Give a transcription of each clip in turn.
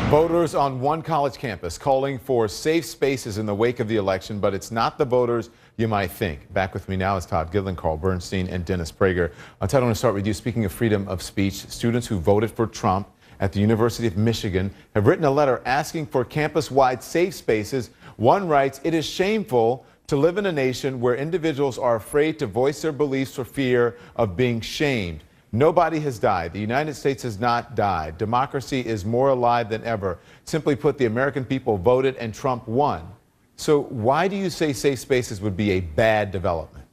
Voters on one college campus calling for safe spaces in the wake of the election, but it's not the voters you might think. Back with me now is Todd Gillen, Carl Bernstein, and Dennis Prager. Todd, I want to start with you. Speaking of freedom of speech, students who voted for Trump at the University of Michigan have written a letter asking for campus-wide safe spaces. One writes, "It is shameful to live in a nation where individuals are afraid to voice their beliefs for fear of being shamed. Nobody has died. The United States has not died. Democracy is more alive than ever. Simply put, the American people voted and Trump won." So why do you say safe spaces would be a bad development?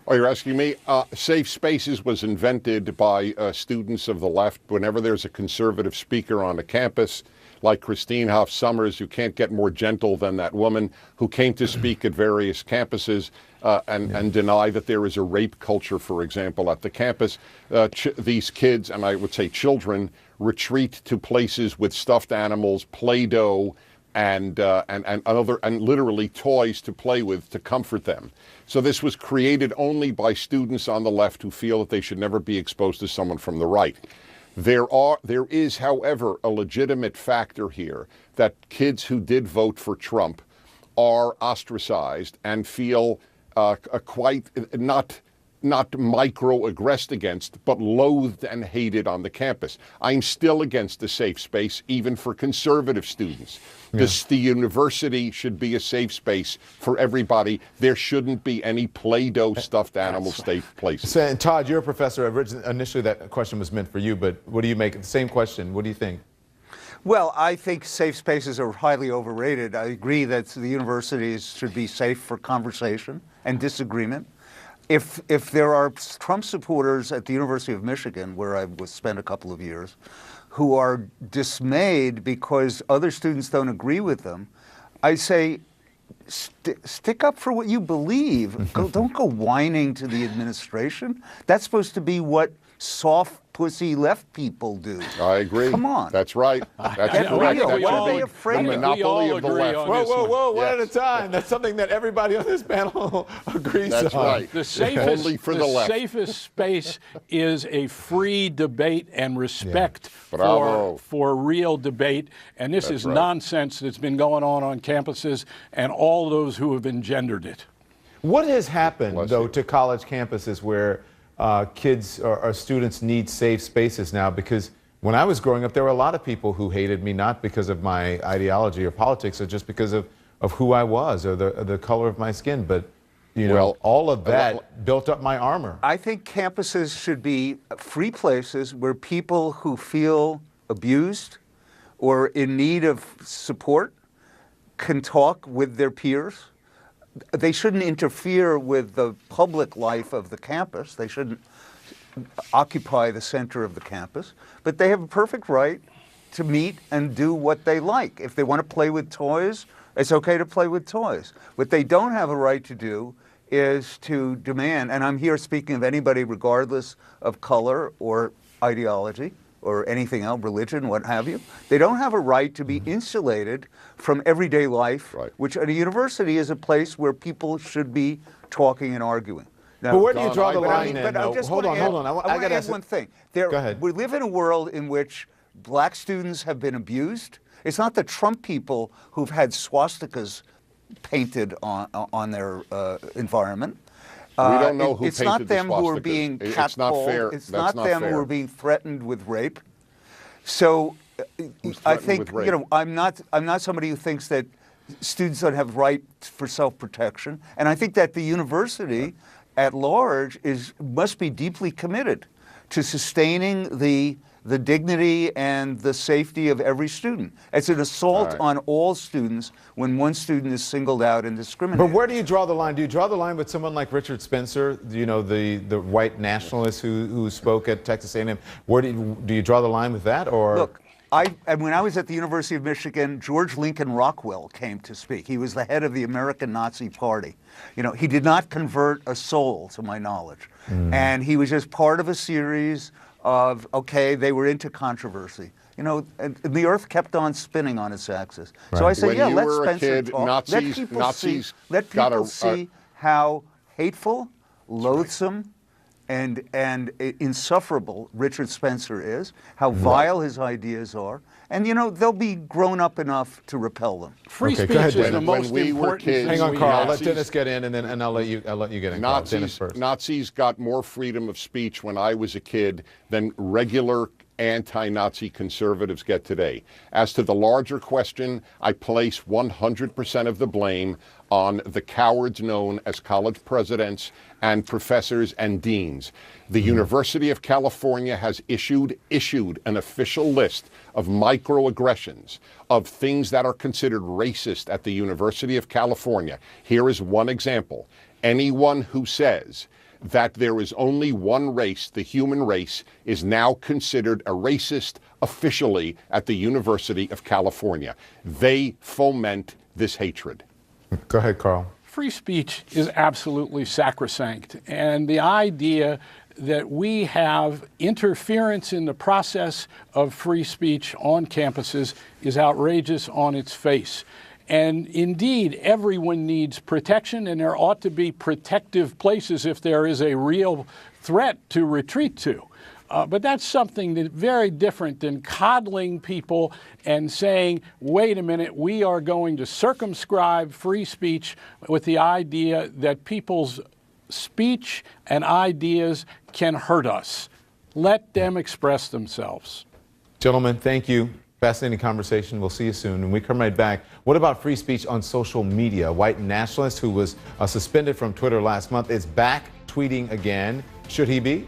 Oh, you're asking me? Safe spaces was invented by students of the left. Whenever there's a conservative speaker on a campus, like Christine Hoff Sommers, you can't get more gentle than that woman, who came to speak at various campuses and deny that there is a rape culture, for example, at the campus. These kids, and I would say children, retreat to places with stuffed animals, Play-Doh, and literally toys to play with to comfort them. So this was created only by students on the left who feel that they should never be exposed to someone from the right. There is, however, a legitimate factor here that kids who did vote for Trump are ostracized and feel quite not microaggressed against, but loathed and hated on the campus. I'm still against the safe space, even for conservative students. Yeah. The university should be a safe space for everybody. There shouldn't be any Play-Doh stuffed animal safe places. So, and Todd, you're a professor. Initially, that question was meant for you, but what do you make? The same question. What do you think? Well, I think safe spaces are highly overrated. I agree that the universities should be safe for conversation and disagreement. If there are Trump supporters at the University of Michigan, where I spent a couple of years, who are dismayed because other students don't agree with them, I say, stick up for what you believe. Don't go whining to the administration. That's supposed to be what soft pussy left people do. I agree. Come on. That's right. That's correct. What are they afraid of? The monopoly of the left. Whoa, one at a time. That's something that everybody on this panel agrees on. That's right. The safest space is a free debate and respect for real debate. And this is nonsense that's been going on campuses and all those who have engendered it. What has happened, though, to college campuses where kids or students need safe spaces now? Because when I was growing up, there were a lot of people who hated me, not because of my ideology or politics, or just because of who I was or the color of my skin. But, you know, all of that built up my armor. I think campuses should be free places where people who feel abused or in need of support can talk with their peers. They shouldn't interfere with the public life of the campus. They shouldn't occupy the center of the campus. But they have a perfect right to meet and do what they like. If they want to play with toys, it's okay to play with toys. What they don't have a right to do is to demand, and I'm here speaking of anybody regardless of color or ideology or anything else, religion, what have you. They don't have a right to be insulated from everyday life, which at a university is a place where people should be talking and arguing. Now, but where do you draw the line then? Hold on. I got to add one thing. Go ahead. We live in a world in which black students have been abused. It's not the Trump people who've had swastikas painted on their environment. We don't know who it's painted not them the who are being catcalled. It's not them who are being threatened with rape. So I think, you know, I'm not somebody who thinks that students don't have right for self-protection. And I think that the university at large must be deeply committed to sustaining the dignity and the safety of every student. It's an assault on all students when one student is singled out and discriminated. But where do you draw the line? Do you draw the line with someone like Richard Spencer, you know, the white nationalist who spoke at Texas A&M? Where do you draw the line with that? Or look, when I was at the University of Michigan, George Lincoln Rockwell came to speak. He was the head of the American Nazi Party. You know, he did not convert a soul, to my knowledge, and he was just part of a series of, they were into controversy. You know, and the earth kept on spinning on its axis. So I said, let Spencer talk. Let people see how hateful, loathsome, and insufferable Richard Spencer is, how vile his ideas are, and they'll be grown up enough to repel them. Free speech is the most important thing. Hang on, Carl. Let Dennis get in, and I'll let you get in. Dennis first. Nazis got more freedom of speech when I was a kid than regular anti-Nazi conservatives get today. As to the larger question, I place 100% of the blame on the cowards known as college presidents and professors and deans. The University of California has issued an official list of microaggressions, of things that are considered racist at the University of California. Here is one example. Anyone who says that there is only one race, the human race, is now considered a racist officially at the University of California. They foment this hatred. Go ahead, Carl. Free speech is absolutely sacrosanct, and the idea that we have interference in the process of free speech on campuses is outrageous on its face. And indeed, everyone needs protection, and there ought to be protective places if there is a real threat to retreat to. But that's something that's very different than coddling people and saying, wait a minute, we are going to circumscribe free speech with the idea that people's speech and ideas can hurt us. Let them express themselves. Gentlemen, thank you. Fascinating conversation. We'll see you soon. When we come right back, what about free speech on social media? A white nationalist who was suspended from Twitter last month is back tweeting again. Should he be?